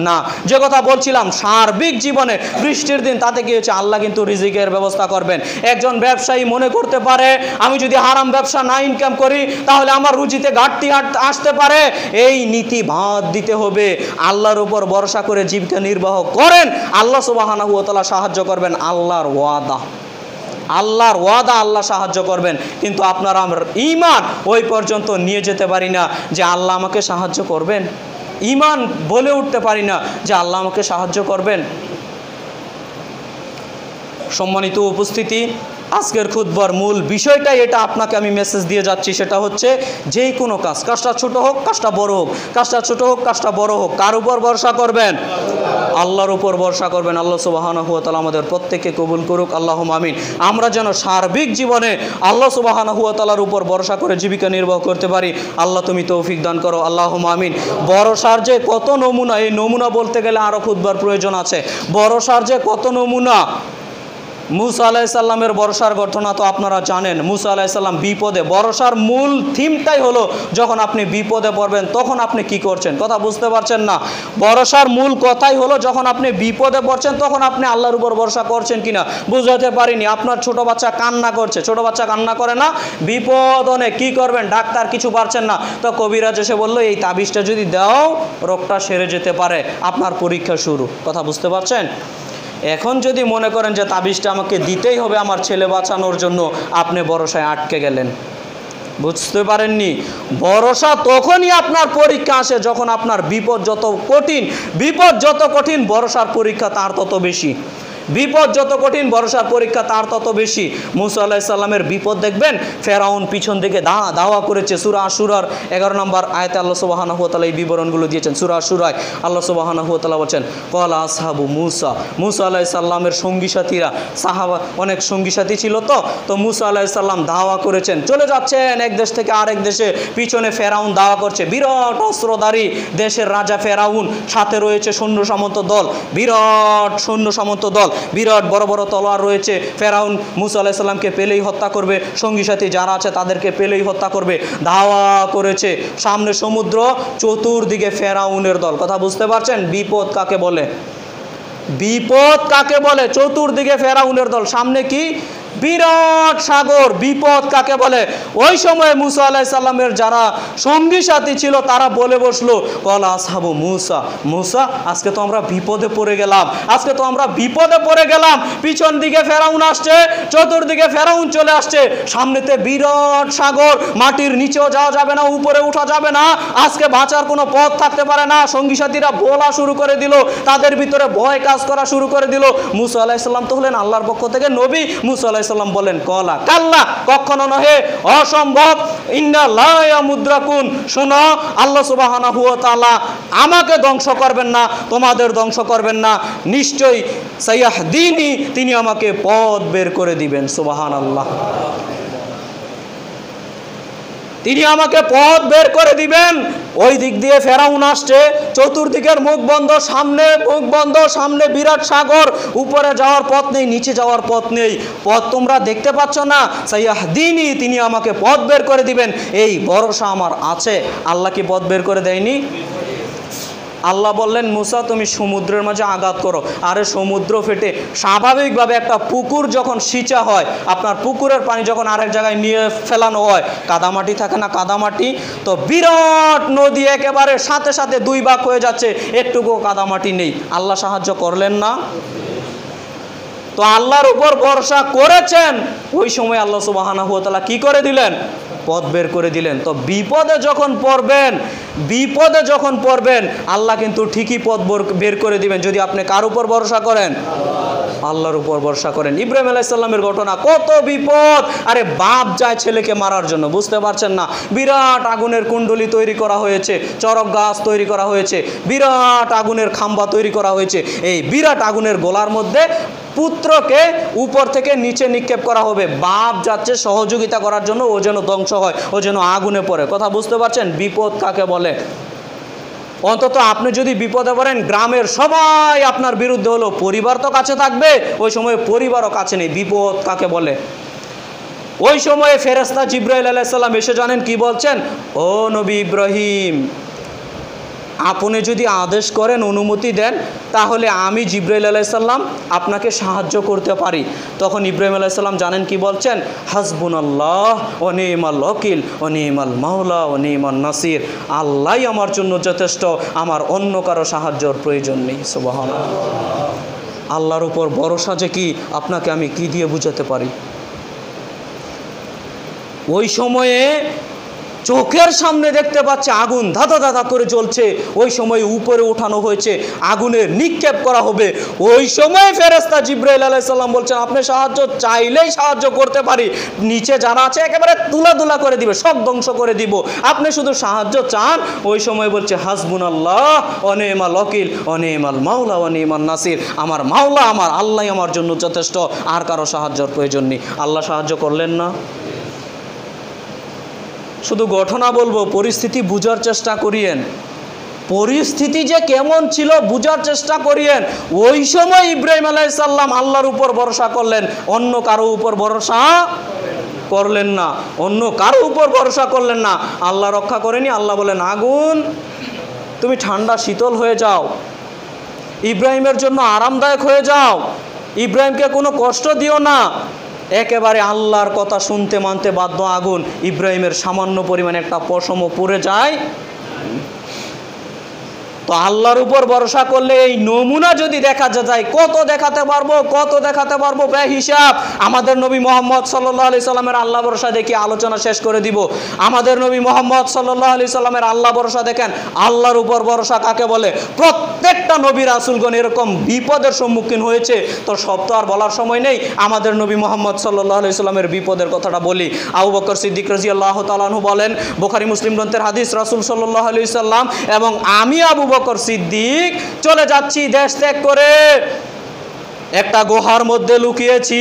না। যে কথা বলছিলাম, সার্বিক জীবনে বৃষ্টির দিন তাতে কি হচ্ছে, আল্লাহ কিন্তু রিজিকের ব্যবস্থা করবেন। একজন ব্যবসায়ী মনে করতে পারে আমি যদি হারাম ব্যবসা না ইনকাম করি তাহলে আমার রুজিতে ঘাটতি আসতে পারে। এই নীতি বাদ দিতে হবে। আল্লাহর উপর ভরসা করে জীবিকা নির্বাহ করেন, আল্লাহ সুবহানাহু ওয়া তাআলা সাহায্য করবেন। আল্লাহর ওয়াদা, আল্লাহর ওয়াদা, আল্লাহ সাহায্য করবেন। কিন্তু আপনারা আমার ঈমান ওই পর্যন্ত নিয়ে যেতে পারি না যে আল্লাহ আমাকে সাহায্য করবেন। ঈমান বলে উঠতে পারি না যে আল্লাহ আমাকে সাহায্য করবেন। সম্মানিত উপস্থিতি, আজকের খুতবার মূল বিষয়টাই এটা, আপনাকে আমি মেসেজ দিয়ে যাচ্ছি। সেটা হচ্ছে যেই কোনো কাজ, কাজটা ছোট হোক কাজটা বড় হোক, কাজটা ছোট হোক কাজটা বড় হোক, কার উপর ভরসা করবেন? আল্লাহর উপর ভরসা করবেন। আল্লাহ সুবহানাহু ওয়া তাআলা আমাদের প্রত্যেককে কবুল করুক, আল্লাহুম্মা আমিন। আমরা যেন সার্বিক জীবনে আল্লাহ সুবহানাহু ওয়া তাআলার উপর ভরসা করে জীবিকা নির্বাহ করতে পারি। আল্লাহ তুমি তৌফিক দান করো, আল্লাহুম্মা আমিন। ভরসার যে কত নমুনা, এই নমুনা বলতে গেলে আরও খুতবার প্রয়োজন আছে। ভরসার যে কত নমুনা। মুসা আলাইহিস সালামের ভরসার ঘটনা তো আপনারা জানেন। মুসা আলাইহিস সালাম বিপদে, ভরসার মূল থিমটাই হলো যখন আপনি বিপদে পড়বেন তখন আপনি কি করছেন। কথা বুঝতে পারছেন না? ভরসার মূল কথাই হলো যখন আপনি বিপদে পড়ছেন তখন আপনি আল্লাহর উপর ভরসা করছেন কিনা। বুঝাতে পারিনি। আপনার ছোট বাচ্চা কান্না করছে, ছোট বাচ্চা কান্না করে না? বিপদ অনেক, কি করবেন? ডাক্তার কিছু পারছেন না, তো কবিরাজ এসে বললো এই তাবিজটা যদি দাও রোগটা সেরে যেতে পারে। আপনার পরীক্ষা শুরু। কথা বুঝতে পারছেন? এখন যদি মনে করেন যে তাবিজটা আমাকে দিতেই হবে আমার ছেলে বাঁচানোর জন্য, আপনি ভরসায় আটকে গেলেন। বুঝতে পারেননি? ভরসা তখনই আপনার পরীক্ষা আসে যখন আপনার বিপদ যত কঠিন, বিপদ যত কঠিন ভরসার পরীক্ষা তার তত বেশি। বিপদ যত কঠিন ভরসার পরীক্ষা তার তত বেশি। মুসা আলাইহিস সালামের বিপদ দেখবেন, ফেরাউন পিছন দিকে দাওয়া করেছে। সূরা আশুরার 11 নম্বর আয়াতে আল্লাহ সুবহানাহু ওয়া তাআলা এই বিবরণগুলো দিয়েছেন। সূরা আশুরায় আল্লাহ সুবহানাহু ওয়া তাআলা বলেন, ক্বালা আসহাবু মুসা, মুসা আলাইহিস সালামের সঙ্গী সাথীরা, সাহাবা অনেক সঙ্গী সাথী ছিল, তো মুসা আলাইহিস সালাম দাওয়া করেছেন, চলে যাচ্ছেন এক দেশ থেকে আরেক দেশে, পিছনে ফেরাউন দাওয়া করছে, বিরাট অস্ত্রধারী দেশের রাজা ফেরাউন, সাথে রয়েছে সৈন্য সামন্ত দল, বিরাট সৈন্য সামন্ত দল, বিরাট বড় বড় তলোয়ার রয়েছে। ফেরাউন মুসা আলাইহিস সালামকে পেলেই হত্যা করবে, সঙ্গী সাথী যারা আছে তাদেরকে পেলেই হত্যা করবে। দাওয়া করেছে, সামনে সমুদ্র, চতুর্দিকে ফেরাউনের দল। কথা বুঝতে পারছেন বিপদ কাকে বলে? বিপদ কাকে বলে? চতুর্দিকে ফেরাউনের দল, সামনে কি? বিরাট সাগর। বিপদ কাকে বলে? ওই সময় মুসা আলাইহিস সালামের যারা সঙ্গী সাথী ছিল তারা বলে বসলো, ক্বালা আসহাবু মুসা, মুসা আজকে তো আমরা বিপদে পড়ে গেলাম, আজকে তো আমরা বিপদে পড়ে গেলাম। পিছন দিকে ফেরাউন আসছে, চতুর্দিকে ফেরাউন চলে আসছে, সামনেতে বিরাট সাগর, মাটির নিচেও যাওয়া যাবে না, উপরে উঠা যাবে না, আজকে বাঁচার কোনো পথ থাকতে পারে না। সঙ্গী সাথীরা বলা শুরু করে দিল, তাদের ভিতরে ভয় কাজ করা শুরু করে দিল। মুসা আলাইহিস সালাম তো হলেন আল্লাহর পক্ষ থেকে নবী। মুসা আলাইহিস সালাম বলেন, কলা কাল্লা, কখনো নহে, অসম্ভব, ইন্না লা ইয়ামুদ্রাকুন, শোনো আল্লাহ সুবহানাহু ওয়া তাআলা আমাকে ধ্বংস করবেন না, তোমাদের ধ্বংস করবেন না, নিশ্চয়ই সাইয়াহদিনী, তিনি আমাকে পথ বের করে দিবেন। সুবহানাল্লাহ, তিনি আমাকে পথ বের করে দিবেন। ওই দিক দিয়ে ফেরাউন আসছে, চতুর্দিকের মুখ বন্ধ, সামনে বিরাট সাগর, উপরে যাওয়ার পথ নেই, নিচে যাওয়ার পথ নেই, পথ তোমরা দেখতে পাচ্ছ না। সাইয়াহদিনী, তিনি আমাকে পথ বের করে দিবেন, এই ভরসা আমার আছে। আল্লাহ কি পথ বের করে দেয়নি? আল্লাহ বললেন, মুসা তুমি সমুদ্রের মাঝে আঘাত করো। আরে সমুদ্র ফেটে স্বাভাবিকভাবে একটা পুকুর যখন সিঁচা হয়, আপনার পুকুরের পানি যখন আরেক জায়গায় নিয়ে ফেলানো হয়, কাদামাটি থাকে না, কাদামাটি, তো বিরাট নদী একেবারে সাথে সাথে দুই ভাগ হয়ে যাচ্ছে, একটুকু কাদামাটি নেই। আল্লাহ সাহায্য করলেন না? তো আল্লাহর উপর ভরসা করেছেন, ওই সময় আল্লাহ সুবহানাহু ওয়া তাআলা কি করে দিলেন? পথ বের করে দিলেন। তো বিপদে যখন পড়বেন আল্লাহ কিন্তু ঠিকই পথ বের করে দিবেন, যদি আপনি কার উপর ভরসা করেন? আল্লাহর উপর ভরসা করেন। ইব্রাহিম আলাইহিস সালামের ঘটনা, কত বিপদ! আরে বাপ যায় ছেলেকে মারার জন্য, বুঝতে পারছেন না, বিরাট আগুনের কুণ্ডলী তৈরি করা হয়েছে, চরক গাছ তৈরি করা হয়েছে, বিরাট আগুনের খাম্বা তৈরি করা হয়েছে। এই বিরাট আগুনের গোলার মধ্যে পুত্রকে উপর থেকে নিচে নিক্ষেপ করা হবে, বাপ যাচ্ছে সহযোগিতা করার জন্য, ও যেন ধ্বংস হয়, ও যেন আগুনে পড়ে। কথা বুঝতে পারছেন বিপদ কাকে বলে? অন্তত আপনি যদি বিপদে পড়েন, গ্রামের সবাই আপনার বিরুদ্ধে হলো, পরিবার তো কাছে থাকবে, ওই সময় পরিবারও কাছে নেই। বিপদ কাকে বলে? ওই সময়ে ফেরেশতা জিবরাইল আলাইহিস সালাম এসে জানেন কি বলছেন? ও নবী ইব্রাহিম, আপনি যদি আদেশ করেন, অনুমতি দেন, তাহলে আমি জিবরাইল আলাইহিস সালাম আপনাকে সাহায্য করতে পারি। তখন ইব্রাহিম আলাইহিস সালাম জানেন কি বলছেন? হাসবুনাল্লাহ ওয়া নি'মাল ওয়াকিল ওয়া নি'মাল মাওলা ওয়া নি'মান নাসির, আল্লাহই আমার জন্য যথেষ্ট, আমার অন্য কারো সাহায্যের প্রয়োজন নেই। সুবহানাল্লাহ, আল্লাহর উপর ভরসা যে কি, আপনাকে আমি কি দিয়ে বুঝাতে পারি? ওই সময়ে চোখের সামনে দেখতে পাচ্ছে আগুন ধাঁধা ধাঁধা করে জ্বলছে, ওই সময় উপরে উঠানো হয়েছে, আগুনের নিক্ষেপ করা হবে। ওই সময় ফেরেশতা জিবরাইল আলাইহিস সালাম বলছেন, আপনি সাহায্য চাইলেই সাহায্য করতে পারি, নিচে যারা আছে একেবারে তুলা করে দিবে, সব ধ্বংস করে দিব, আপনি শুধু সাহায্য চান। ওই সময় বলছে, হাসবুনাল্লাহ ওয়া নি'মাল ওয়াকিল ওয়া নি'মাল মাওলা ওয়া নি'মান নাসির, আমার মাওলা, আমার আল্লাহই আমার জন্য যথেষ্ট, আর কারো সাহায্যের প্রয়োজন নেই। আল্লাহ সাহায্য করলেন না? শুধু ঘটনা বলবো, পরিস্থিতি বুঝার চেষ্টা করিয়েন, পরিস্থিতি যে কেমন ছিল বুঝার চেষ্টা করিয়েন। ওই সময় ইব্রাহিম আলাইহিস সালাম আল্লাহর উপর ভরসা করলেন, অন্য কারো উপর ভরসা করলেন না, অন্য কারো উপর ভরসা করলেন না। আল্লাহ রক্ষা করেনি। আল্লাহ বলেন, আগুন তুমি ঠান্ডা শীতল হয়ে যাও, ইব্রাহিমের জন্য আরামদায়ক হয়ে যাও, ইব্রাহিমকে কোনো কষ্ট দিও না। একেবারে আল্লাহর কথা শুনতে মানতে বাধ্য আগুন। ইব্রাহিমের সামান্য পরিমাণে একটা পশমও পুড়ে যায়, তো আল্লাহর উপর ভরসা করলে এই নমুনা যদি দেখা যায়, কত দেখাতে পারবো বেহিসাব। আমাদের নবী মুহাম্মদ সাল্লাল্লাহু আলাইহি সাল্লামের আল্লাহ ভরসা দেখি আলোচনা শেষ করে দিব। আমাদের নবী মুহাম্মদ সাল্লাল্লাহু আলাইহি সাল্লামের আল্লাহ ভরসা দেখেন, আল্লাহর উপর ভরসা কাকে বলে। প্রত্যেকটা নবী রাসূলগণ এরকম বিপদের সম্মুখীন হয়েছে, তো সব তো আর বলার সময় নেই। আমাদের নবী মুহাম্মদ সাল্লাল্লাহু আলাইহি সাল্লামের বিপদের কথাটা বলি। আবু বকর সিদ্দিক রাদিয়াল্লাহু তাআলা আনহু বলেন, বুখারী মুসলিম গ্রন্থের হাদিস, রাসূল সাল্লাল্লাহু আলাইহি সাল্লাম এবং আমি আবু বকর সিদ্দিক চলে যাচ্ছি দেশ ত্যাগ করে, একটা গুহার মধ্যে লুকিয়েছি,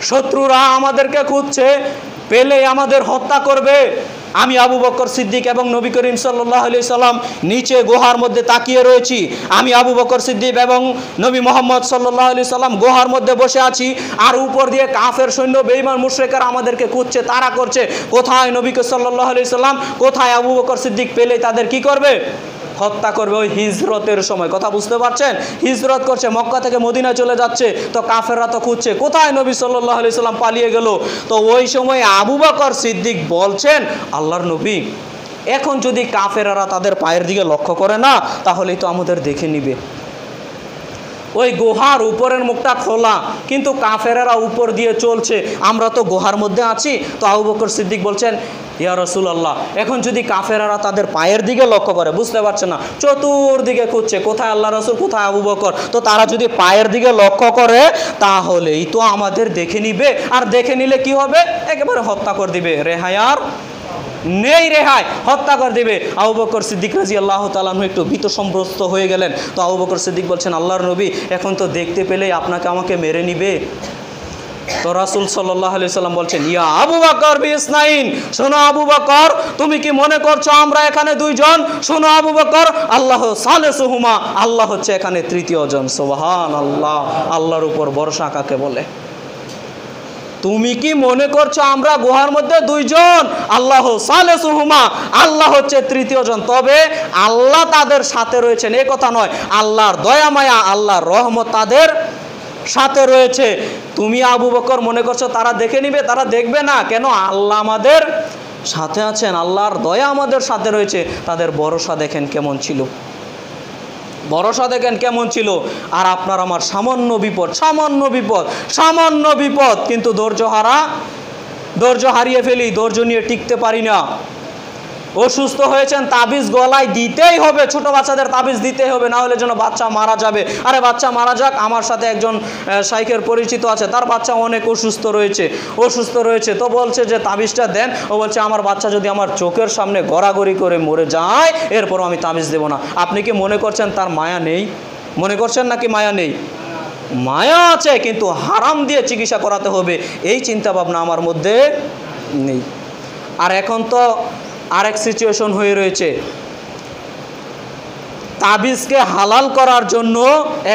শত্রুরা আমাদেরকে খুঁজছে, পেলে আমাদের হত্যা করবে। আমি আবু বকর সিদ্দিক এবং নবী করিম সাল্লাল্লাহু আলাইহি সাল্লাম নিচে গুহার মধ্যে তাকিয়ে রয়েছি। আমি আবু বকর সিদ্দিক এবং নবী মুহাম্মদ সাল্লাল্লাহু আলাইহি সাল্লাম গুহার মধ্যে বসে আছি, আর উপর দিয়ে কাফের সৈন্য বেঈমান মুশরিকরা আমাদেরকে খুঁজছে, তারা করছে কোথায় নবী সাল্লাল্লাহু আলাইহি সাল্লাম, কোথায় আবু বকর সিদ্দিক, পেলে তাদের কি করবে, হত্যা করবে। ওই হিজরতের সময়, কথা বুঝতে পারছেন, হিজরত করছে, মক্কা থেকে মদিনায় চলে যাচ্ছে, তো কাফেররা তো খুঁজছে কোথায় নবী সাল্লাল্লাহু আলাইহি সাল্লাম পালিয়ে গেল। তো ওই সময় আবু বকর সিদ্দিক বলছেন, আল্লাহর নবী, এখন যদি কাফেররা তাদের পায়ের দিকে লক্ষ্য করে না, তাহলেই তো আমাদের দেখে নিবে। ওই গুহার উপরের মুখটা খোলা, কিন্তু কাফেরেরা উপর দিয়ে চলছে, আমরা তো গুহার মধ্যে আছি। তো আবু বকর সিদ্দিক বলছেন, ইয়া রাসূলুল্লাহ, এখন যদি কাফেরেরা তাদের পায়ের দিকে লক্ষ্য করে, বুঝতে পারছে না, চতুর্দিকে খুঁজছে কোথায় আল্লাহ রাসূল, কোথায় আবু বকর, তো তারা যদি পায়ের দিকে লক্ষ্য করে তাহলেই তো আমাদের দেখে নিবে, আর দেখে নিলে কি হবে, একেবারে হত্যা করে দিবে, রেহাই আর নেই, রেহাই, হত্যা করে দিবে। আবু বকর সিদ্দিক রাদিয়াল্লাহু তাআলা আনহু একটু ভীত সন্ত্রস্ত হয়ে গেলেন। তো আবু বকর সিদ্দিক বলছেন, আল্লাহর নবী, এখন তো দেখতে পেলেই আপনাকে আমাকে মেরে নিবে। তো রাসূল সাল্লাল্লাহু আলাইহি সাল্লাম বলছেন, ইয়া আবু বকর বিসনাইন, শোনো আবু বকর, তুমি কি মনে করছো আমরা এখানে দুইজন? শোনো আবু বকর, আল্লাহ সালেসুহুমা, আল্লাহ হচ্ছে এখানে তৃতীয় জন। সুবহানাল্লাহ, আল্লাহর উপর ভরসা কাকে বলে। তুমি কি মনে করছো আমরা গুহার মধ্যে দুইজন? আল্লাহ সালেসুহুমা, আল্লাহ হচ্ছে তৃতীয় জন। তবে আল্লাহ তাদের সাথে রয়েছেন এই কথা নয়, আল্লাহর দয়া মায়া, আল্লাহর রহমত তাদের সাথে রয়েছে। তুমি আবু বকর মনে করছো তারা দেখে নিবে, তারা দেখবে না। কেন? আল্লাহ আমাদের সাথে আছেন, আল্লাহর দয়া আমাদের সাথে রয়েছে। তাদের ভরসা দেখেন কেমন ছিল, ভরসা দেখেন কেমন ছিল। আর আপনার আমার সামান্য বিপদ, কিন্তু ধৈর্য হারিয়ে ফেলি, ধৈর্য নিয়ে টিকতে পারি না। অসুস্থ হয়েছেন, তাবিজ গলায় দিতেই হবে, ছোট বাচ্চাদের তাবিজ দিতেই হবে, না হলে যেন বাচ্চা মারা যাবে। আরে বাচ্চা মারা যাক, আমার সাথে একজন শাইখের পরিচিত আছে, তার বাচ্চা অনেক অসুস্থ রয়েছে, তো বলছে যে তাবিজটা দেন। ও বলছে আমার বাচ্চা যদি আমার চোখের সামনে গড়াগড়ি করে মরে যায়, এরপরও আমি তাবিজ দেব না। আপনি কি মনে করছেন তার মায়া নেই? মনে করছেন নাকি মায়া নেই? মায়া আছে, কিন্তু হারাম দিয়ে চিকিৎসা করাতে হবে, এই চিন্তা ভাবনা আমার মধ্যে নেই। আর এখন তো আরেক সিচুয়েশন হয়ে রয়েছে, তাবিজকে হালাল করার জন্য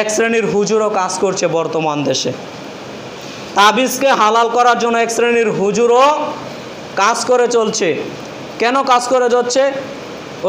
এক শ্রেণীর হুজুরও কাজ করছে বর্তমান দেশে। তাবিজকে হালাল করার জন্য এক শ্রেণীর হুজুরও কাজ করে চলছে। কেন কাজ করে যাচ্ছে?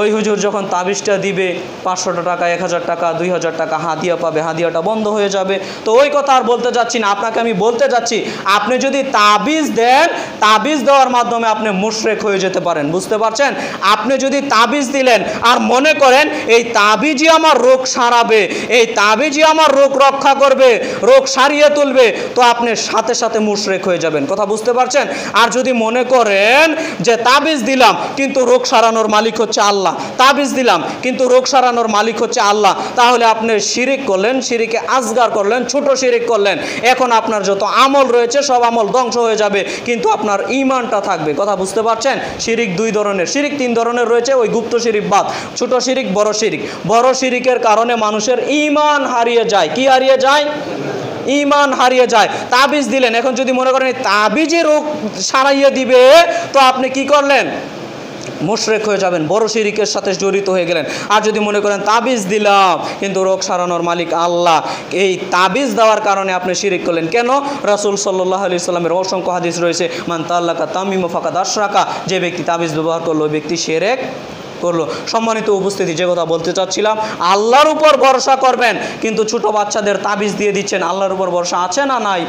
ওই হুজুর যখন তাবিজটা দিবে, 500 টাকা, 1000 টাকা, 2000 টাকা হাদিয়া পাবে, হাদিয়াটা বন্ধ হয়ে যাবে। তো ওই কথা আর বলতে যাচ্ছি না, আপনাকে আমি বলতে যাচ্ছি, আপনি যদি তাবিজ দেন, তাবিজ দেওয়ার মাধ্যমে আপনি মুশরিক হয়ে যেতে পারেন। বুঝতে পারছেন? আপনি যদি তাবিজ দিলেন আর মনে করেন এই তাবিজই আমার রোগ সারাবে, এই তাবিজই আমার রোগ রক্ষা করবে, রোগ সারিয়ে তুলবে, তো আপনি সাথে সাথে মুশরিক হয়ে যাবেন। কথা বুঝতে পারছেন? আর যদি মনে করেন যে তাবিজ দিলাম কিন্তু রোগ সারানোর মালিক হচ্ছে আল্লাহ, তাবিজ দিলাম কিন্তু রোগ সারানোর মালিক হচ্ছে আল্লাহ, তাহলে আপনি শিরিক করলেন, শিরিকে আসগার করলেন, ছোট শিরিক করলেন। এখন আপনার যত আমল রয়েছে সব আমল ধ্বংস হয়ে যাবে, কিন্তু আপনার ঈমানটা থাকবে। কথা বুঝতে পারছেন? শিরিক 2 ধরনের, শিরিক 3 ধরনের রয়েছে, ওই গুপ্ত শিরিক বাদ, ছোট শিরিক, বড় শিরিক। বড় শিরিকের কারণে মানুষের ঈমান হারিয়ে যায়। কি হারিয়ে যায়? ঈমান হারিয়ে যায়। তাবিজ দিলেন, এখন যদি মনে করেন তাবিজই রোগ সারাইয়ে দিবে, তো আপনি কি করলেন? মুশরিক হয়ে যাবেন, বড় শিরিকের সাথে জড়িত হয়ে গেলেন। আর যদি মনে করেন তাবিজ দিলাম কিন্তু রোগ সারানোর মালিক আল্লাহ, এই তাবিজ দেওয়ার কারণে আপনি শিরিক করলেন। কেন? রাসূল সাল্লাল্লাহু আলাইহি সাল্লামের অসংখ্য হাদিস রয়েছে, মান তাআল্লাকা তামিমা ফাকাদ আশরাকা, যে ব্যক্তি তাবিজ ব্যবহার করলো ওই ব্যক্তি শিরক করলো। সম্মানিত উপস্থিতি, যে কথা বলতে চাচ্ছিলাম, আল্লাহর উপর ভরসা করবেন, কিন্তু ছোট বাচ্চাদের তাবিজ দিয়ে দিচ্ছেন, আল্লাহর উপর ভরসা আছে না নাই?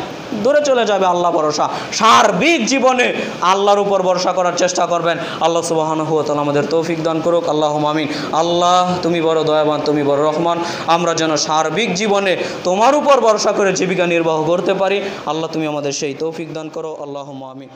দূরে চলে যাবে আল্লাহ ভরসা। সার্বিক জীবনে আল্লাহর উপর ভরসা করার চেষ্টা করবেন। আল্লাহ সুবহানাহু ওয়া তাআলা আমাদের তৌফিক দান করুক। আল্লাহুম্মা আমিন। আল্লাহ, তুমি বড় দয়াবান, তুমি বড় রহমান। আমরা যেন সার্বিক জীবনে তোমার উপর ভরসা করে জীবিকা নির্বাহ করতে পারি। আল্লাহ, তুমি আমাদের সেই তৌফিক দান করো। আল্লাহুম্মা আমিন।